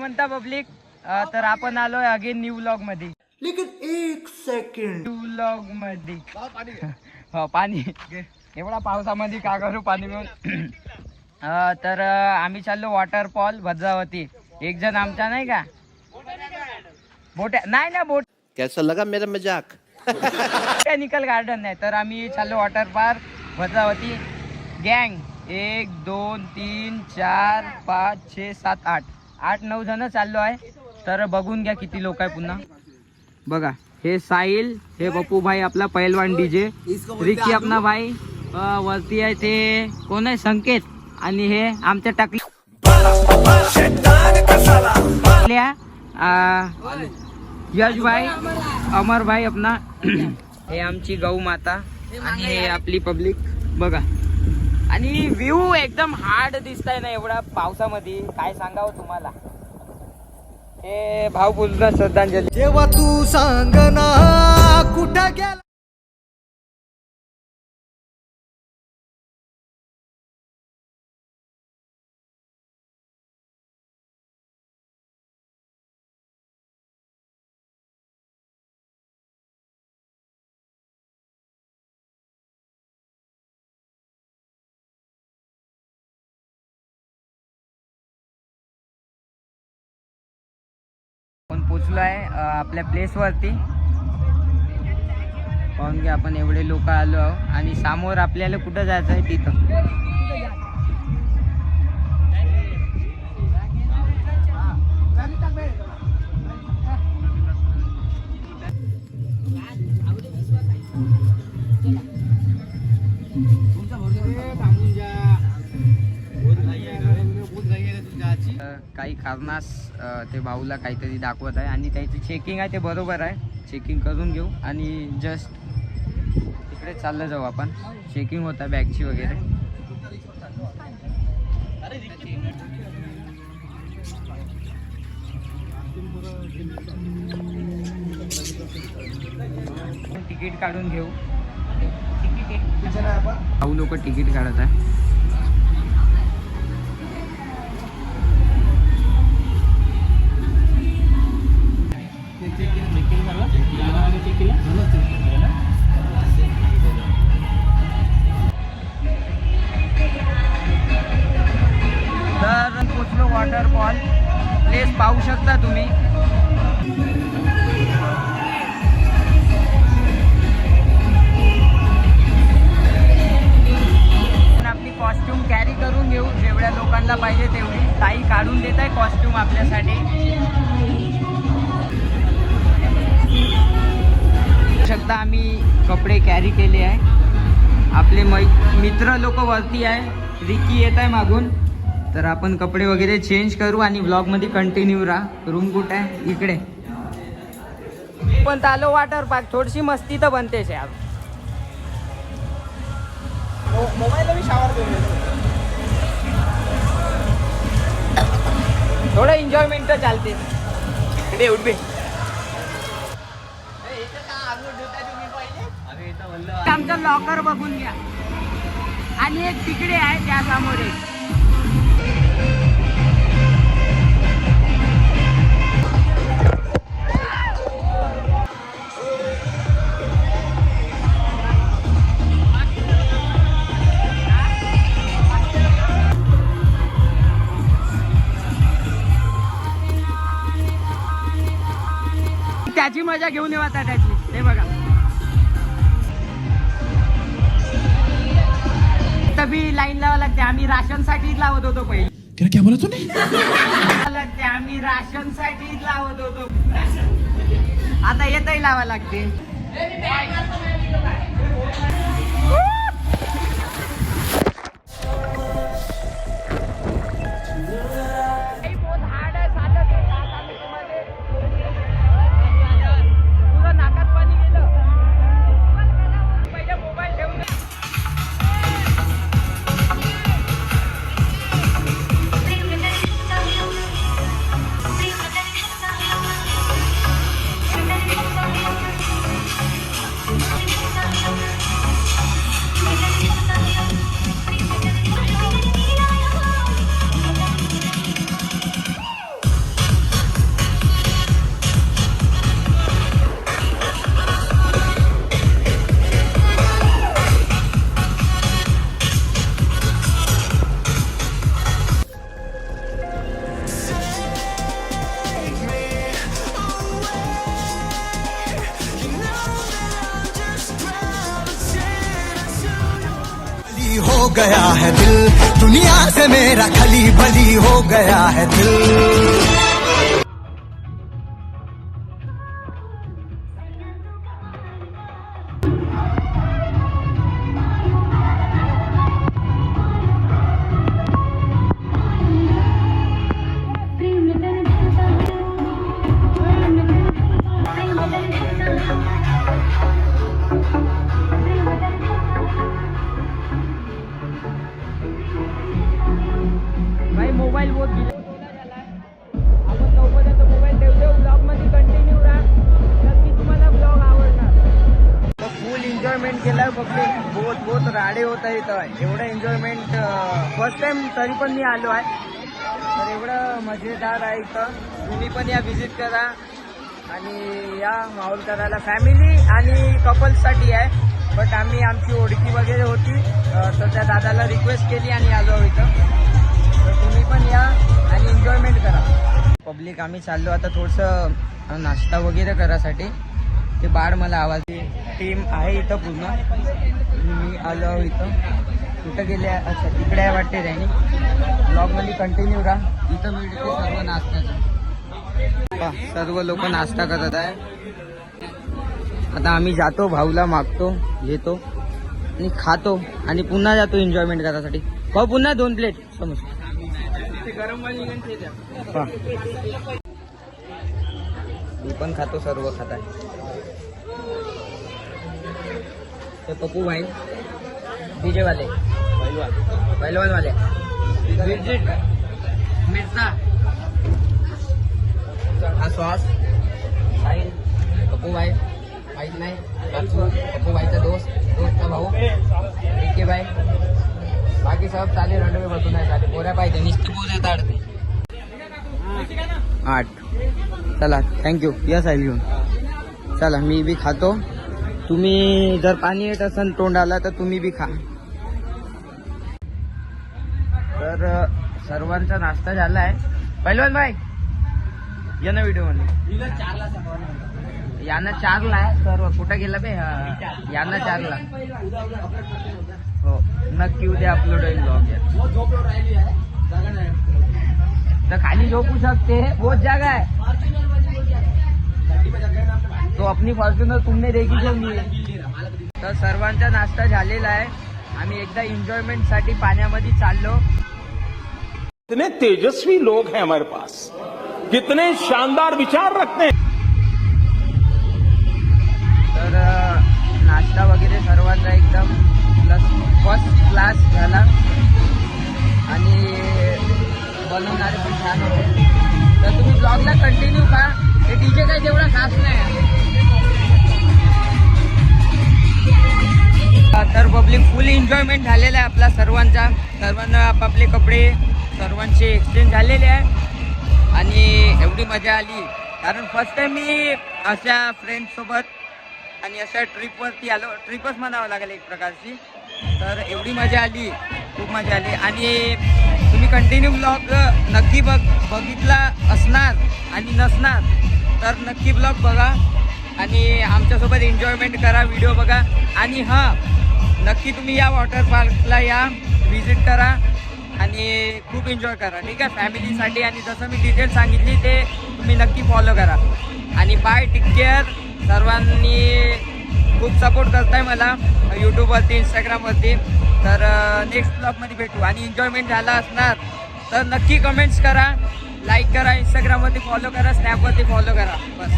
म्हणता पब्लिक, तर आपण आलोय अगेन न्यू व्लॉग मध्ये. लेकिन एक सेकंड, न्यू व्लॉग मध्ये हो पाणी एवढा पावसामध्ये का करू पाणी घेऊन. तर आम्ही चाललो वॉटरफॉल भद्रावती. एक जण आमचा नाही का बोट नाही ना बोट कैसा लगा मेरा मजाक. टेक्निकल गार्डन नाही तर आम्ही चाललो वॉटर पार्क भद्रावती. गँग 1 2 3 4 5 6 7 8 9 जण चाललो आहे. तर बघून घ्या किती लोक आहे. पुन्हा बघा, हे साहिल, हे बप्पू भाई आपला पहिलवान डीजे, रिकी अपना भाई, वरती आहे ते कोण आहे संकेत, आणि हे आमच्या टाकल्या यश भाई, अमर भाई अपना, हे आमची गौ माता, आणि हे आपली पब्लिक बघा. आणि व्ह्यू एकदम हार्ड दिसताय ना एवढा पावसामध्ये, काय सांगावं तुम्हाला. हे भावपूर्ण श्रद्धांजली. जेव्हा तू सांग ना कुठं गेला. आपण पोचलो आहे आपल्या प्लेस वरती. पाहून घ्या, आपण एवढे लोक आलो आहोत आणि समोर आपल्याला कुठं जायचं आहे तिथं. काही कारणास ते भाऊला काहीतरी दाखवत आहे आणि त्याची चेकिंग आहे, ते बरोबर आहे. चेकिंग करून घेऊ आणि जस्ट तिकडे चाललं जाऊ आपण. चेकिंग होता बॅगची वगैरे. तिकीट काढून घेऊ. भाऊ लोक तिकीट काढत आहे. तर पोचलो वॉटरफॉल. प्लेस पाहू शकता तुम्ही. आपली कॉस्ट्यूम कॅरी करून घेऊ, जेवढ्या लोकांना पाहिजे तेवढी. ताई काढून देत आहे कॉस्ट्यूम आपल्यासाठी. शकता आम्ही कपडे कॅरी केले आहे. आपले मित्र लोक वरती आहे. रिकी येत आहे मागून. तर आपण कपडे वगैरे चेंज करू आणि व्लॉग मध्ये कंटिन्यू राहा. रूम कुठे आहे? इकडे. पण चालो वॉटर पार्क. थोडीशी मस्ती तर बनतेच यार. मोबाईलला मी शावर देऊ. थोडं एन्जॉयमेंट तर चालते. आमचं लॉकर बघून घ्या. आणि एक तिकडे आहे त्या समोर एक. त्याची मजा घेऊन येऊ आता त्याची. हे बघा, तभी लाईन लावा लागते. आम्ही राशन साठी लावत होतो पहिले. क्या बोला तूने? लागते, आम्ही राशन साठी लावत होतो. आता येतही लावा लागते. गया है दिल, दुनिया से मेरा खली बली हो गया है दिल. भाई मोबाईल बहुत गेले आपण तोपर्यंत मोबाईल ठेवतो. ब्लॉग मध्ये कंटिन्यू राहा, नक्की तुम्हाला ब्लॉग आवडणार. तर फुल एन्जॉयमेंट केलाय पब्लिक. बहुत राडे होत आहे इथं. एवढं एन्जॉयमेंट फर्स्ट टाइम तरी पण मी आलो आहे. तर एवढं मजेदार आहे इथं. तुम्ही पण या व्हिजिट करा आणि या माहोल करायला. फॅमिली आणि कपल्ससाठी आहे, बट आम्ही आमची ओळखी वगैरे होती तर त्या दादाला रिक्वेस्ट केली आणि आलो इथं. तर तुम्ही पण या आणि एन्जॉयमेंट करा. पब्लिक आम्ही चाललो आता थोडंसं नाश्ता वगैरे करायसाठी. ते बाळ मला आवाज टीम आहे इथं पूर्ण. मी आलो इथं. कुठं गेले? अच्छा तिकडे आहे वाटते त्यांनी. ब्लॉगमध्ये कंटिन्यू राहा. इथं मिळते सर्व नाश्त्याचं. सर्व लोक नाश्ता करत आहे. आता आम्ही जातो, भाऊला मागतो, घेतो आणि खातो आणि पुन्हा जातो एन्जॉयमेंट करायसाठी. भाऊ पुन्हा 2 प्लेट समोसा. मी पण खातो, सर्व खात आहे. ते पप्पू भाई डीजे वाले, पहलवान वाले, मिर्चा, हा सॉस, साहिल, पप्पू भाई माहित नाही, पप्पू भाईचा दोस्त भाऊ, के भाई. बाकी सब चाले रंडवे बसून आहे. चाले पोऱ्या पाहिजे, नुसतं पोऱ्या ताडते. 8. चला थँक्यू. या साईल घेऊन चला. मी बी खातो. तुम्ही जर पाणी येत असेल तोंडाला तर तुम्ही बी खा. तर सर्वांचा नाश्ता झाला आहे. पहिलवान भाई या ना व्हिडिओ मध्ये. याना 4ला आहे सर्व. कुठं गेला बे? याना 4ला. हो नक्की उद्या अपलोड होईल ब्लॉग. तर खाली झोपू शकते, बहुत जागा है. तो अपनी फॉर्च्युनर तुमने देखी जो मी. तर सर्वांचा नाश्ता झालेला आहे. आम्ही एकदा एन्जॉयमेंट साठी पाण्यामध्ये चाललो. कितने तेजस्वी लोग हैं हमारे पास, कितने शानदार विचार रखते हैं. तर नाश्ता वगैरे सर्वांचा एकदम फर्स्ट क्लास झाला आणि बनवणारे पण छान होते. तर तुम्ही ब्लॉगला कंटिन्यू पहा. हे डीजे काय तेवढा खास नाही. तर पब्लिक फुल एन्जॉयमेंट झालेला आहे आपला सर्वांचा. सर्वांना आपापले कपडे सर्वांचे एक्सचेंज झालेले आहे आणि एवढी मजा आली. कारण फर्स्ट टाइम मी अशा फ्रेंड्ससोबत आणि अशा ट्रिपवरती आलो. ट्रिपच म्हणावं लागेल एक प्रकारची. तर एवढी मजा आली, खूप मजा आली. आणि तुम्ही कंटिन्यू ब्लॉग नक्की बघितला असणार आणि नसणार तर नक्की ब्लॉग बघा आणि आमच्यासोबत एन्जॉयमेंट करा, व्हिडिओ बघा. आणि हां नक्की तुम्ही या वॉटर पार्कला या, व्हिजिट करा आणि खूप एन्जॉय करा. ठीक आहे फॅमिलीसाठी. आणि जसं मी डिटेल सांगितली ते तुम्ही नक्की फॉलो करा. आणि बाय, टेक केअर. सर्वांनी खूप सपोर्ट करताय मला यूट्यूबवरती, इंस्टाग्रामवरती. तर नेक्स्ट ब्लॉगमध्ये भेटू. आणि एन्जॉयमेंट झाला असणार तर नक्की कमेंट्स करा, लाईक करा, इंस्टाग्रामवरती फॉलो करा, स्नॅपवरती फॉलो करा. बस.